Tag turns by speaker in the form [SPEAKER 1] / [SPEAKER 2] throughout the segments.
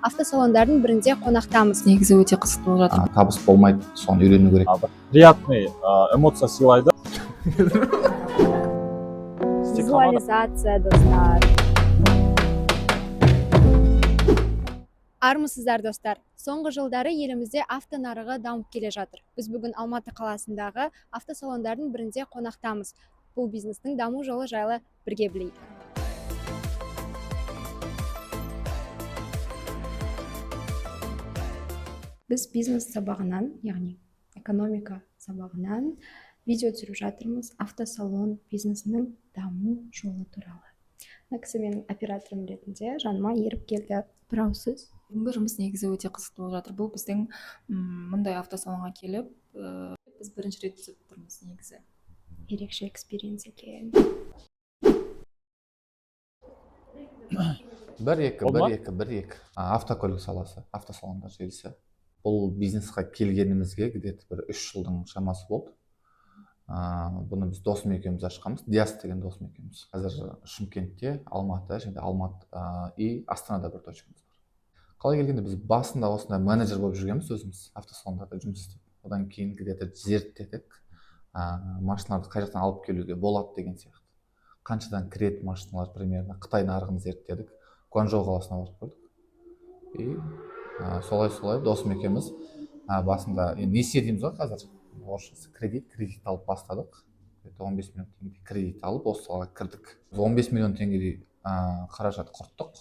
[SPEAKER 1] автосалондардың бірінде қонақтамыз.
[SPEAKER 2] Негізі өте қызықты болып жатыр.
[SPEAKER 3] Табыс болмайды, соны үйрену керек.
[SPEAKER 4] Приятный эмоция сыйлайды.
[SPEAKER 1] Визуализация, достар. Армысыздар, достар. Соңғы жылдары елімізде авто нарығы дамып келе жатыр. Біз бүгін Алматы қаласындағы автосалондардың бірінде қонақтамыз. Бұл бизнестің даму жолы жайлы бірге білейік. Біз бизнес сабағынан, яғни экономика сабағынан видео түсіріп жатырмыз автосалон бизнесінің даму жолы туралы. Мына кісі менің операторым ретінде жаныма еріп келді. Бір ауыз сөз.
[SPEAKER 2] Бүгінгі жұмыс негізі өте қызықты болып жатыр. Бұл біздің мұндай автосалонға келіп, біз бірінші рет түсіп тұрмыз негізі.
[SPEAKER 1] Ерекше экспириенс екен.
[SPEAKER 3] Бір екі. Автокөлік саласы, автосалондар желісі. Бұл бизнесқа келгенімізге где-то бір 3 жылдың шамасы болды. Бұны біз досым екеуміз ашқанбыз, Диас деген досым екеуміз. Қазір Шымкентте, Алматы және и Астанада бір точкамыз бар. Қалай келгенде біз басында осындай менеджер болып жүргенбіз өзіміз, автосалондарда жұмыс істеп. Одан кейін где-то зерттедік, машиналарды қай жақтан алып келуге болады деген сияқты. Қаншадан кіреді машиналар, примерно Қытай нарығын зерттедік. Гуанчжоу қаласына барып көрдік. И солай досым екеуміз басында несие дейміз ғой қазір. Орысшасы кредит алып бастадық. 15 миллион теңге кредит алып осы салаға кірдік. 15 миллион теңгедей қаражат құрттық.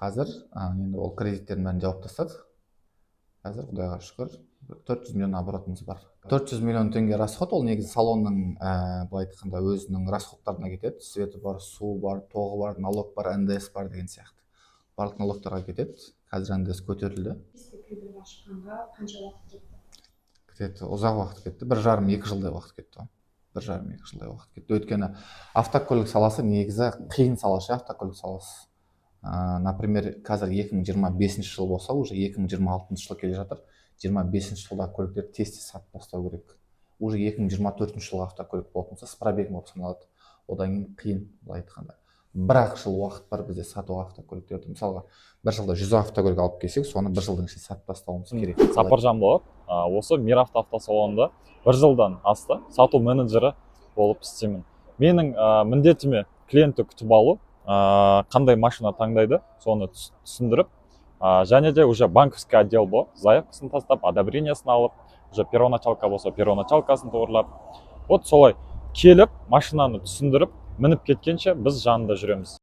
[SPEAKER 3] Қазір енді ол кредиттердің бәрін жауып тастадық. Қазір құдайға шүкір 400 миллион оборотымыз бар. 400 миллион теңге расход, ол негізі салонның былай айтқанда өзінің расходтарына кетеді. Светі бар, су бар, тоғы бар, налог бар, НДС бар деген сияқты. Барлық налогтарға кетеді. Қазір НДС көтерілді.
[SPEAKER 1] Кредит ашқанға қанша уақыт кетті?
[SPEAKER 3] Ұзақ уақыт кетті. 1,5-2 жылдай уақыт кетті. 1,5-2 жылдай уақыт кетті. Өйткені автокөлік саласы негізі қиын саласы, автокөлік саласы. Например, қазір 2025 жыл болса, уже 2026 жыл келе жатыр. 25 жылда көліктер тез сатып тастау керек. Уже 2024 жылға автокөлік болатын болса, с пробегом болып саналады. Одан кейін былай айтқанда. 1 жыл уақыт бар бізде сатуға автокөліктерді. Мысалға, 1 жылда 100 автокөлік алып келсек, соны 1 жылдың ішінде сатып тастауымыз керек.
[SPEAKER 4] Сапаржан болады. Осы Мирафт автосалонында 1 жылдан асты сату менеджері болып істеймін. Менің міндетіме клиентті күтіп алу, қандай машина таңдайды, соны түсіндіріп, және де уже банковский отдел болып, заявкасын тастап, одобрениесын алып, уже первоначалка болса, первоначалкасын тоғырлап. Вот солай келіп, машинаны түсіндіріп, мініп кеткенше біз жанында жүреміз.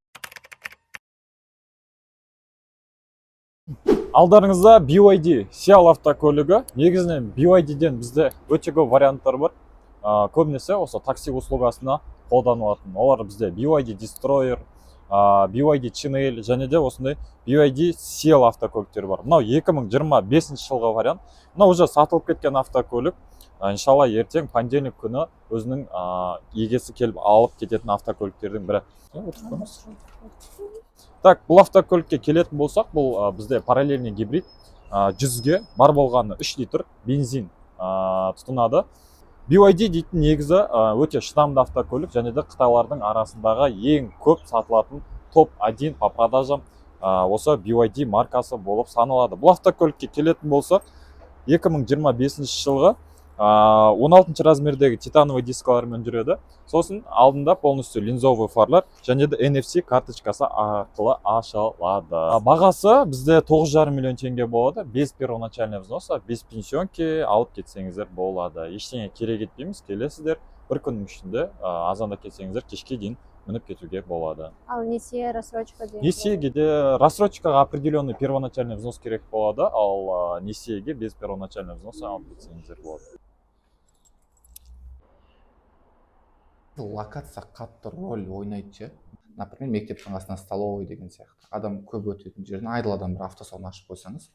[SPEAKER 4] Алдарыңызда BYD Seal автокөлігі. Негізінен BYD-ден бізде өте көп варианттар бар. Көбінесе осы такси услугасына қолданылатын. Олар бізде BYD Destroyer, BYD Channel және де осындай BYD Seal автокөліктер бар. Мынау 2025 жылғы вариант. Мынау уже сатылып кеткен автокөлік. Иншалла ертең понедельник күні өзінің егесі келіп алып кететін автокөліктердің бірі. Так, бұл автокөлікке келетін болсақ, бұл бізде параллельный гибрид, 100-ге бар болғаны 3 литр бензин тұтынады. BYD дейтін негізі өте шыдамды автокөлік және де қытайлардың арасындағы ең көп сатылатын топ-1 по продажам осы BYD маркасы болып саналады. Бұл автокөлікке келетін болсақ, 2025 жылғы 16 размердегі титановый дискалармен жүреді. Сосын алдында полностью линзовый фарлар және де NFC карточкасы арқылы ашылады. Бағасы бізде 9,5 миллион теңге болады. Без первоначальный взноса, без пенсионки алып кетсеңіздер болады. Ештеңе керек етпейміз, келесіздер. Бір күннің ішінде азанда келсеңіздер кешке дейін мініп кетуге болады.
[SPEAKER 1] Ал несие, рассрочка дейін?
[SPEAKER 4] Несиеге де рассрочкаға определенный первоначальный взнос керек болады, ал несиеге без первоначальный взноса алып кетсеңіздер болады.
[SPEAKER 3] Локация қатты роль ойнайды. Например, мектептің қасына столовый деген сияқты. Адам көп өтетін жерден айдаладан бір автосалон ашып қойсаңыз,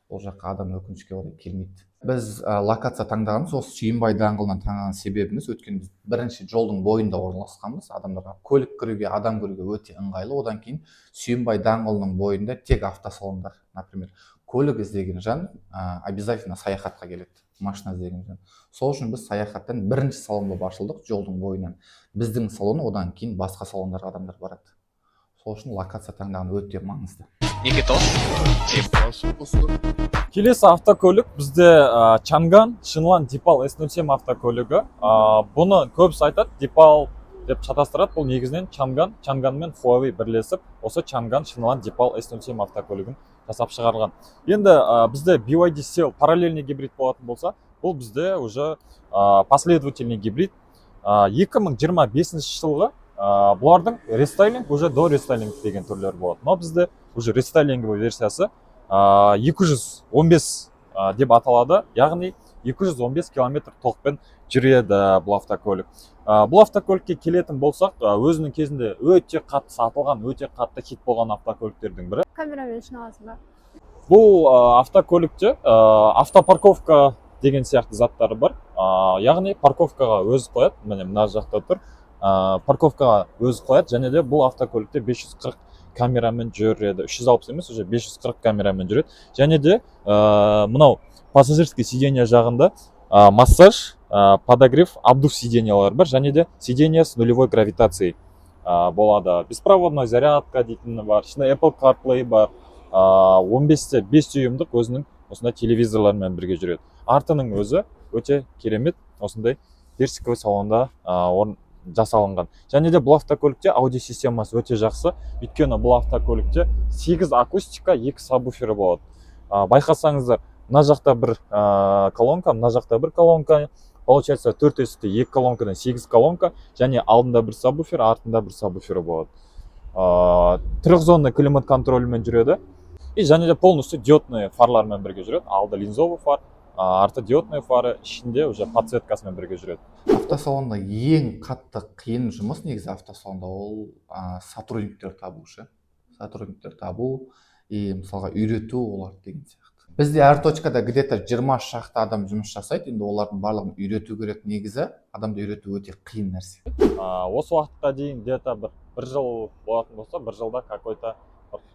[SPEAKER 3] ол жаққа адам өкінішке орай келмейді. Біз локация таңдағанымыз осы Сүйінбай даңғылынан таңдаған себебіміз, өйткені біз бірінші жолдың бойында орналасқанбыз. Адамдарға көлік кіруге, адам кіруге өте ыңғайлы. Одан кейін Сүйінбай даңғылының бойында тек автосалондар. Например, көлік іздеген жан обязательно саяхатқа келеді. Машина іздеген жан. Сол үшін біз саяхаттан бірінші салон болып ашылдық жолдың бойынан. Біздің салон, одан кейін басқа салондарға адамдар барады. сол үшін локация таңдаған өте маңызды.
[SPEAKER 4] Келесі автокөлік бізде Чанган Шинлан Дипал S07 автокөлігі. Бұны көбісі айтады, Дипал деп шатастырады. Бұл негізінен Чанган мен Huawei бірлесіп, осы Чанган Шинлан Дипал S07 автокөлігін жасап шығарған. Енді бізде BYD Seal параллельный гибрид болатын болса, бұл бізде уже последовательный гибрид. 2025 жылғы бұлардың рестайлинг уже до рестайлинг деген түрлері болады. Но бізде уже рестайлинговый версиясы 215 деп аталады, яғни 215 км тоқпен жүреді бұл автокөлік. Бұл автокөлікке келетін болсақ, өзінің кезінде өте қатты сатылған, өте қатты хит болған автокөліктердің бірі.
[SPEAKER 1] Камерамен шын аласың ба?
[SPEAKER 4] Бұл автокөлікте автопарковка деген сияқты заттары бар. Яғни парковкаға өзі қояды, мына жақта тұр. Парковкаға өзі қояды, және де бұл автокөлікте 540 камерамен жүреді. 360 емес, уже 540 камерамен жүреді. Және де мынау пассажирский сиденье жағында массаж, подогрев, обдув сиденьялар бар, және де сиденье с нулевой гравитацией болады. Беспроводной зарядка дейтіні бар, ішінде Apple CarPlay бар, 15-те 5 дюймдік өзінің осындай телевизорлармен бірге жүреді. Артының өзі өте керемет, осындай персиковый салонда жасалынған. Және де бұл автокөлікте аудио системасы өте жақсы, өйткені бұл автокөлікте 8 акустика, 2 сабвуфері болады. Байқасаңыздар, мына жақта бір колонка, мына жақта бір колонка, получается 4 есікте 2 колонкадан 8 колонка, және алдында бір сабвуфер, артында бір сабвуфері болады. Трехзонный климат контрольмен жүреді. И және де полностью диодный фарлармен бірге жүреді. Алды линзовый фар, арты диодный фары, ішінде уже подсветкасымен бірге жүреді.
[SPEAKER 3] Автосалонда ең қатты қиын жұмыс негізі автосалонда ол сотрудниктер табу ше. Сотрудниктер табу и мысалға үйрету оларды деген сияқты. Бізде әр точкада где-то 20 шақты адам жұмыс жасайды, енді олардың барлығын үйрету керек. Негізі адамды үйрету өте қиын нәрсе.
[SPEAKER 4] Осы уақытқа дейін где-то бір жыл болатын болса, бір жылда какой-то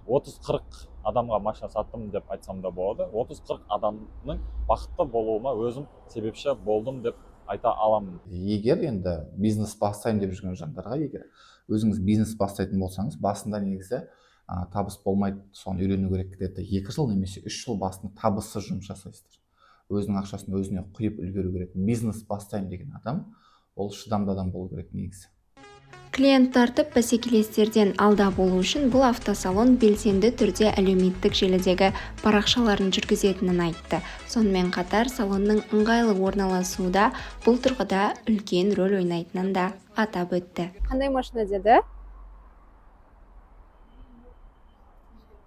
[SPEAKER 4] 30-40 адамға машина саттым деп айтсам да болады. 30-40 адамның бақытты болуыма өзім себепші болдым деп айта аламын.
[SPEAKER 3] Егер енді бизнес бастайын деп жүрген жандарға, егер өзіңіз бизнес бастайтын болсаңыз, басында негізі табыс болмайды, соны үйрену керек. Где-то 2 жыл немесе 3 жыл басында табыссыз жұмыс жасайсыздар. Өзінің ақшасын өзіне құйып үлгеру керек. Бизнес бастайын деген адам, ол шыдамды адам болу керек негізі.
[SPEAKER 1] Клиент тартып бәсекелестерден алда болу үшін бұл автосалон белсенді түрде әлеуметтік желідегі парақшаларын жүргізетінін айтты. Сонымен қатар салонның ыңғайлы орналасуында бұл тұрғыда үлкен рөл ойнайтынын да атап өтті. Қандай машина деді?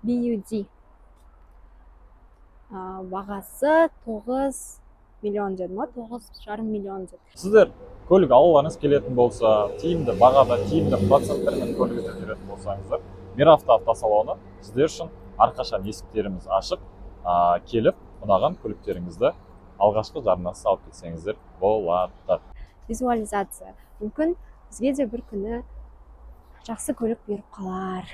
[SPEAKER 1] BYD. Бағасы 9 миллион деді ма? 9,5 миллион деді.
[SPEAKER 4] Сіздер көлік алуларыңыз келетін болса, тиімді бағада, тиімді проценттермен көлік іздеп жүретін болсаңыздар, Миравто автосалоны сіздер үшін әрқашан есіктеріміз ашық, келіп, ұнаған көліктеріңізді алғашқы жарнасына салып кетсеңіздер болады.
[SPEAKER 1] Визуализация. Мүмкін бізге де бір күні жақсы көлік беріп қалар.